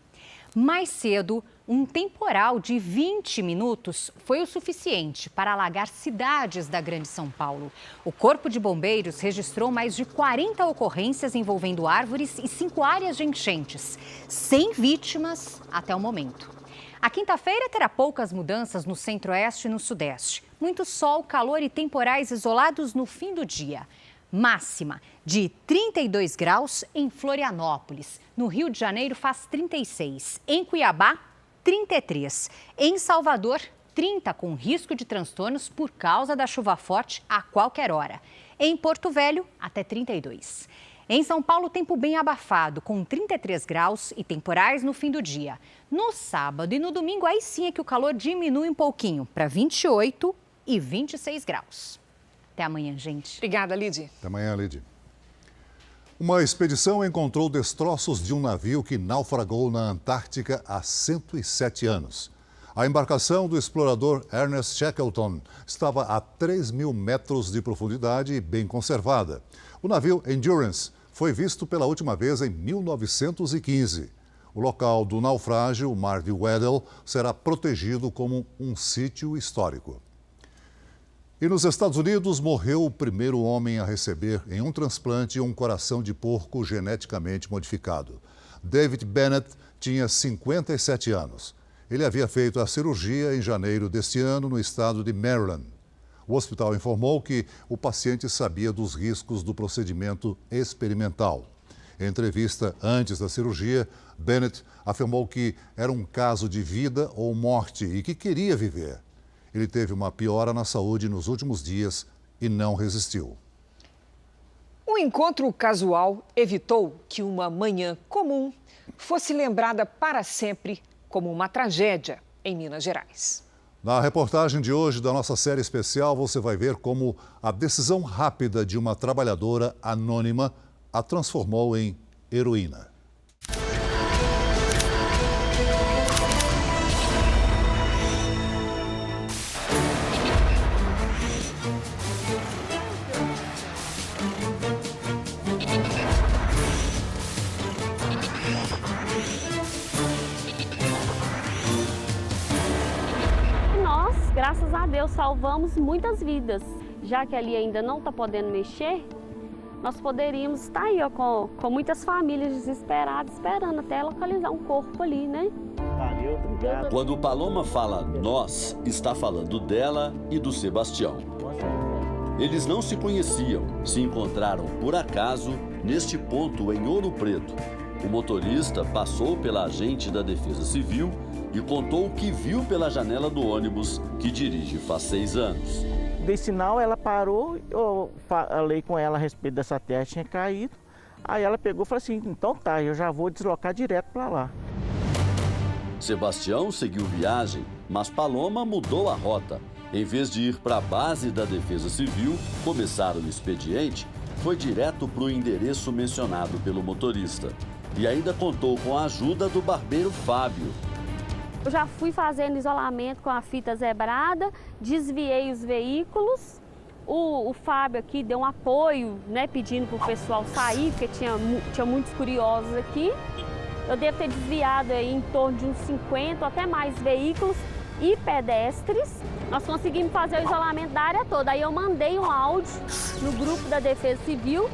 Mais cedo, um temporal de 20 minutos foi o suficiente para alagar cidades da Grande São Paulo. O Corpo de Bombeiros registrou mais de 40 ocorrências envolvendo árvores e 5 áreas de enchentes, sem vítimas até o momento. A quinta-feira terá poucas mudanças no centro-oeste e no sudeste. Muito sol, calor e temporais isolados no fim do dia. Máxima de 32 graus em Florianópolis. No Rio de Janeiro faz 36. Em Cuiabá, 33. Em Salvador, 30, com risco de transtornos por causa da chuva forte a qualquer hora. Em Porto Velho, até 32. Em São Paulo, tempo bem abafado, com 33 graus e temporais no fim do dia. No sábado e no domingo, aí sim é que o calor diminui um pouquinho, para 28 e 26 graus. Até amanhã, gente. Obrigada, Lidy. Até amanhã, Lidy. Uma expedição encontrou destroços de um navio que naufragou na Antártica há 107 anos. A embarcação do explorador Ernest Shackleton estava a 3.000 metros de profundidade e bem conservada. O navio Endurance foi visto pela última vez em 1915. O local do naufrágio, o Mar de Weddell, será protegido como um sítio histórico. E nos Estados Unidos, morreu o primeiro homem a receber em um transplante um coração de porco geneticamente modificado. David Bennett tinha 57 anos. Ele havia feito a cirurgia em janeiro deste ano no estado de Maryland. O hospital informou que o paciente sabia dos riscos do procedimento experimental. Em entrevista antes da cirurgia, Bennett afirmou que era um caso de vida ou morte e que queria viver. Ele teve uma piora na saúde nos últimos dias e não resistiu. O encontro casual evitou que uma manhã comum fosse lembrada para sempre como uma tragédia em Minas Gerais. Na reportagem de hoje da nossa série especial, você vai ver como a decisão rápida de uma trabalhadora anônima a transformou em heroína. Graças a Deus, salvamos muitas vidas. Já que ali ainda não está podendo mexer, nós poderíamos estar aí ó, com muitas famílias desesperadas, esperando até localizar um corpo ali, né? Quando Paloma fala nós, está falando dela e do Sebastião. Eles não se conheciam, se encontraram por acaso neste ponto em Ouro Preto. O motorista passou pela agente da Defesa Civil e contou o que viu pela janela do ônibus que dirige faz 6 anos. Dei sinal, ela parou, eu falei com ela a respeito dessa terra, tinha caído. Aí ela pegou e falou assim, então tá, eu já vou deslocar direto para lá. Sebastião seguiu viagem, mas Paloma mudou a rota. Em vez de ir para a base da Defesa Civil, começar o expediente, foi direto para o endereço mencionado pelo motorista. E ainda contou com a ajuda do barbeiro Fábio. Eu já fui fazendo isolamento com a fita zebrada, desviei os veículos. O Fábio aqui deu um apoio, né, pedindo para o pessoal sair, porque tinha muitos curiosos aqui. Eu devo ter desviado aí em torno de uns 50 ou até mais veículos e pedestres. Nós conseguimos fazer o isolamento da área toda. Aí eu mandei um áudio no grupo da Defesa Civil.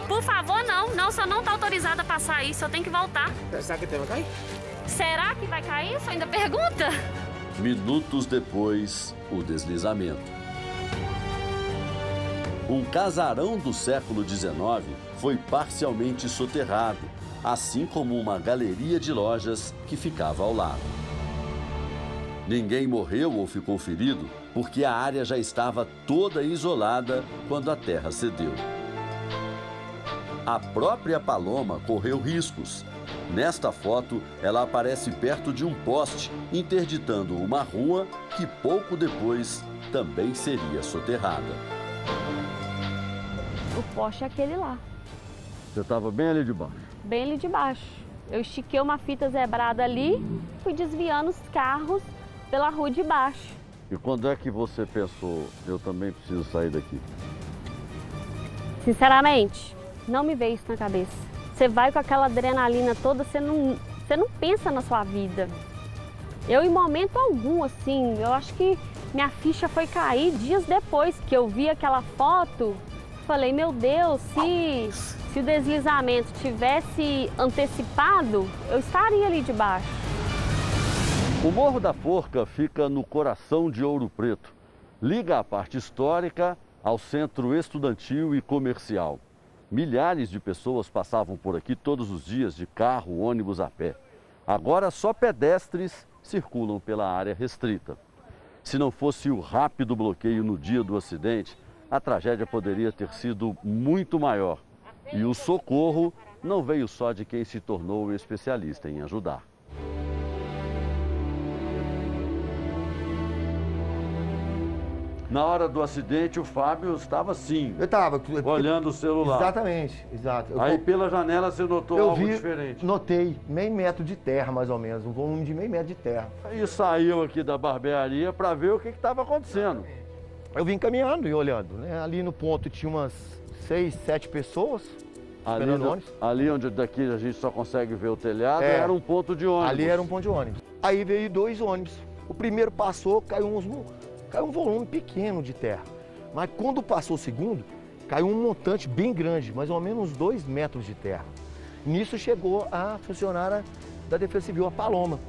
Por favor, não, o senhor não está autorizado a passar aí, o senhor tem que voltar. Será que vai cair? Será que vai cair? O senhor ainda pergunta? Minutos depois, o deslizamento. Um casarão do século XIX foi parcialmente soterrado, assim como uma galeria de lojas que ficava ao lado. Ninguém morreu ou ficou ferido, porque a área já estava toda isolada quando a terra cedeu. A própria Paloma correu riscos. Nesta foto, ela aparece perto de um poste, interditando uma rua que pouco depois também seria soterrada. O poste é aquele lá. Você estava bem ali de baixo? Bem ali de baixo. Eu estiquei uma fita zebrada ali, fui desviando os carros pela rua de baixo. E quando é que você pensou, eu também preciso sair daqui? Sinceramente, não me veio isso na cabeça. Você vai com aquela adrenalina toda, você não pensa na sua vida. Eu, em momento algum, assim, eu acho que minha ficha foi cair dias depois que eu vi aquela foto. Falei, meu Deus, se o deslizamento tivesse antecipado, eu estaria ali debaixo. O Morro da Forca fica no coração de Ouro Preto. Liga a parte histórica ao centro estudantil e comercial. Milhares de pessoas passavam por aqui todos os dias de carro, ônibus, a pé. Agora só pedestres circulam pela área restrita. Se não fosse o rápido bloqueio no dia do acidente, a tragédia poderia ter sido muito maior. E o socorro não veio só de quem se tornou especialista em ajudar. Na hora do acidente, o Fábio estava assim. Eu estava olhando o celular. Exatamente, exato. Aí pela janela você notou algo diferente? Notei, meio metro de terra mais ou menos, um volume de meio metro de terra. Aí saiu aqui da barbearia para ver o que estava acontecendo. Eu vim caminhando e olhando, né? Ali no ponto tinha umas 6, 7 pessoas. Ali onde daqui a gente só consegue ver o telhado, era um ponto de ônibus. Ali era um ponto de ônibus. Aí veio 2 ônibus. O primeiro passou, caiu um volume pequeno de terra. Mas quando passou o segundo, caiu um montante bem grande, mais ou menos uns 2 metros de terra. Nisso chegou a funcionária da Defesa Civil, a Paloma.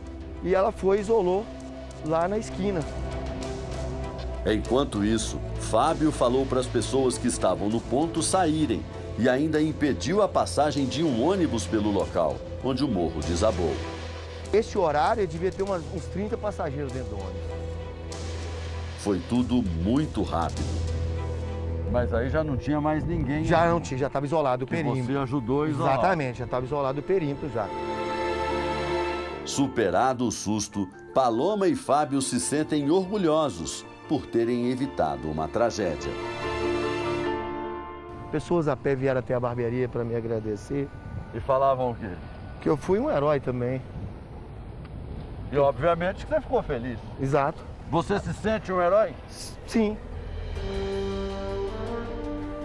E ela foi e isolou lá na esquina. Enquanto isso, Fábio falou para as pessoas que estavam no ponto saírem e ainda impediu a passagem de um ônibus pelo local, onde o morro desabou. Esse horário devia ter uns 30 passageiros dentro do ônibus. Foi tudo muito rápido. Mas aí já não tinha mais ninguém. Já não tinha, já estava isolado o perímetro. Você ajudou a isolar. Exatamente, já estava isolado o perímetro já. Superado o susto, Paloma e Fábio se sentem orgulhosos por terem evitado uma tragédia. Pessoas a pé vieram até a barbearia para me agradecer. E falavam o quê? Que eu fui um herói também. E obviamente que você ficou feliz. Exato. Você se sente um herói? Sim.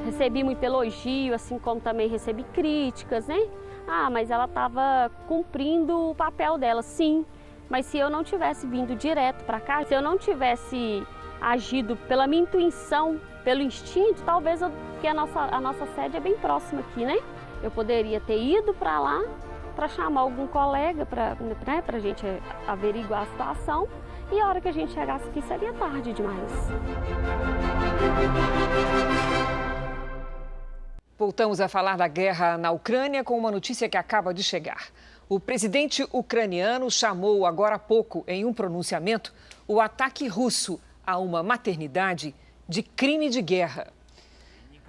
Recebi muito elogio, assim como também recebi críticas, né? Ah, mas ela estava cumprindo o papel dela, sim. Mas se eu não tivesse vindo direto para cá, se eu não tivesse agido pela minha intuição, pelo instinto, talvez porque a nossa sede é bem próxima aqui, né? Eu poderia ter ido para lá para chamar algum colega para a gente averiguar a situação. E a hora que a gente chegasse aqui seria tarde demais. Voltamos a falar da guerra na Ucrânia com uma notícia que acaba de chegar. O presidente ucraniano chamou agora há pouco, em um pronunciamento, o ataque russo a uma maternidade de crime de guerra.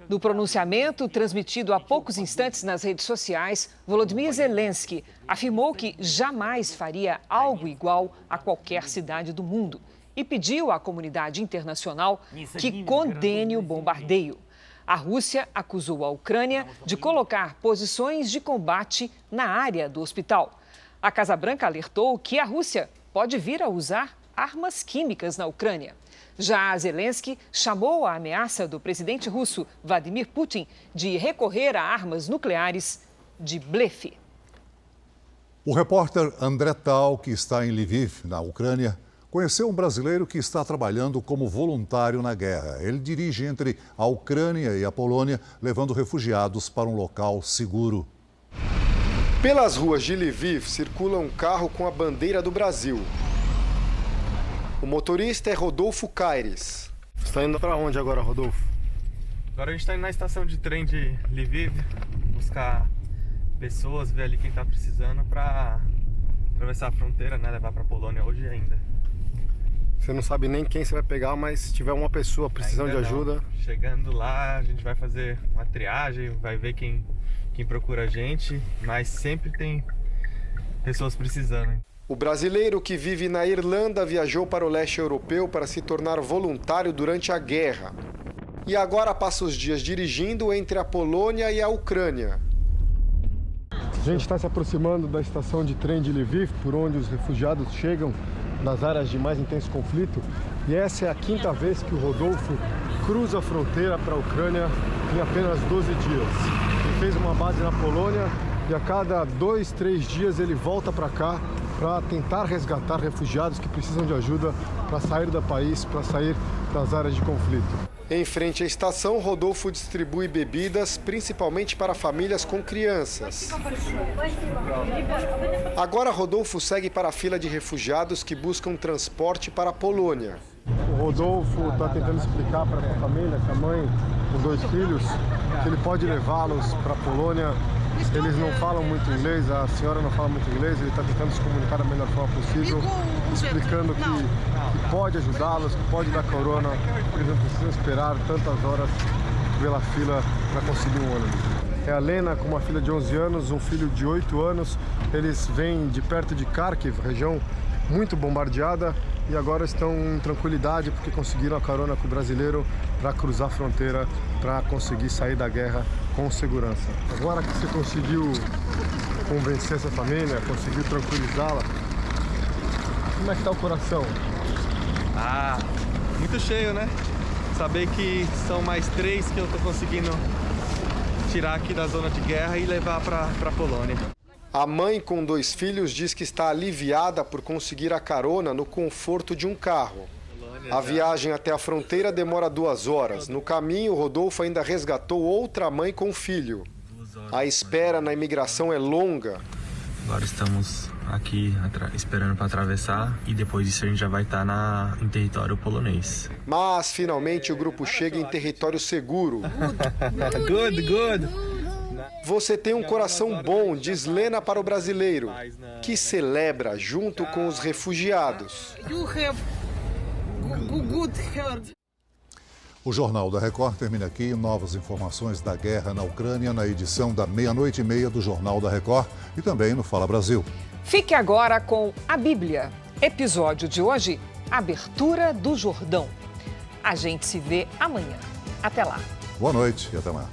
No pronunciamento, transmitido há poucos instantes nas redes sociais, Volodymyr Zelensky afirmou que jamais faria algo igual a qualquer cidade do mundo e pediu à comunidade internacional que condene o bombardeio. A Rússia acusou a Ucrânia de colocar posições de combate na área do hospital. A Casa Branca alertou que a Rússia pode vir a usar armas químicas na Ucrânia. Já Zelensky chamou a ameaça do presidente russo Vladimir Putin de recorrer a armas nucleares de blefe. O repórter André Tal, que está em Lviv, na Ucrânia, conheceu um brasileiro que está trabalhando como voluntário na guerra. Ele dirige entre a Ucrânia e a Polônia, levando refugiados para um local seguro. Pelas ruas de Lviv circula um carro com a bandeira do Brasil. O motorista é Rodolfo Caires. Você está indo para onde agora, Rodolfo? Agora a gente está indo na estação de trem de Lviv, buscar pessoas, ver ali quem está precisando para atravessar a fronteira, né? Levar para a Polônia hoje ainda. Você não sabe nem quem você vai pegar, mas se tiver uma pessoa precisando de ajuda... Chegando lá, a gente vai fazer uma triagem, vai ver quem procura a gente, mas sempre tem pessoas precisando. O brasileiro que vive na Irlanda viajou para o leste europeu para se tornar voluntário durante a guerra. E agora passa os dias dirigindo entre a Polônia e a Ucrânia. A gente está se aproximando da estação de trem de Lviv, por onde os refugiados chegam das áreas de mais intenso conflito. E essa é a 5ª vez que o Rodolfo cruza a fronteira para a Ucrânia em apenas 12 dias. Ele fez uma base na Polônia e a cada 2, 3 dias ele volta para cá para tentar resgatar refugiados que precisam de ajuda para sair do país, para sair das áreas de conflito. Em frente à estação, Rodolfo distribui bebidas, principalmente para famílias com crianças. Agora, Rodolfo segue para a fila de refugiados que buscam transporte para a Polônia. O Rodolfo está tentando explicar para a família, que a mãe com 2 filhos, que ele pode levá-los para a Polônia. Eles não falam muito inglês, a senhora não fala muito inglês, ele está tentando se comunicar da melhor forma possível, explicando que pode ajudá-los, que pode dar carona, eles não precisam esperar tantas horas pela fila para conseguir um ônibus. É a Lena com uma filha de 11 anos, um filho de 8 anos, eles vêm de perto de Kharkiv, região muito bombardeada, e agora estão em tranquilidade porque conseguiram a carona com o brasileiro para cruzar a fronteira, para conseguir sair da guerra com segurança. Agora que você conseguiu convencer essa família, conseguiu tranquilizá-la, como é que está o coração? Ah, muito cheio, né? Saber que são mais 3 que eu tô conseguindo tirar aqui da zona de guerra e levar para a Polônia. A mãe com 2 filhos diz que está aliviada por conseguir a carona no conforto de um carro. A viagem até a fronteira demora 2 horas. No caminho, Rodolfo ainda resgatou outra mãe com filho. A espera na imigração é longa. Agora estamos aqui esperando para atravessar e depois disso a gente já vai estar em território polonês. Mas, finalmente, o grupo chega em território seguro. Good. Você tem um coração bom, diz Lena para o brasileiro, que celebra junto com os refugiados. O Jornal da Record termina aqui. Novas informações da guerra na Ucrânia na edição da 00:30 do Jornal da Record e também no Fala Brasil. Fique agora com a Bíblia. Episódio de hoje, Abertura do Jordão. A gente se vê amanhã. Até lá. Boa noite e até amanhã.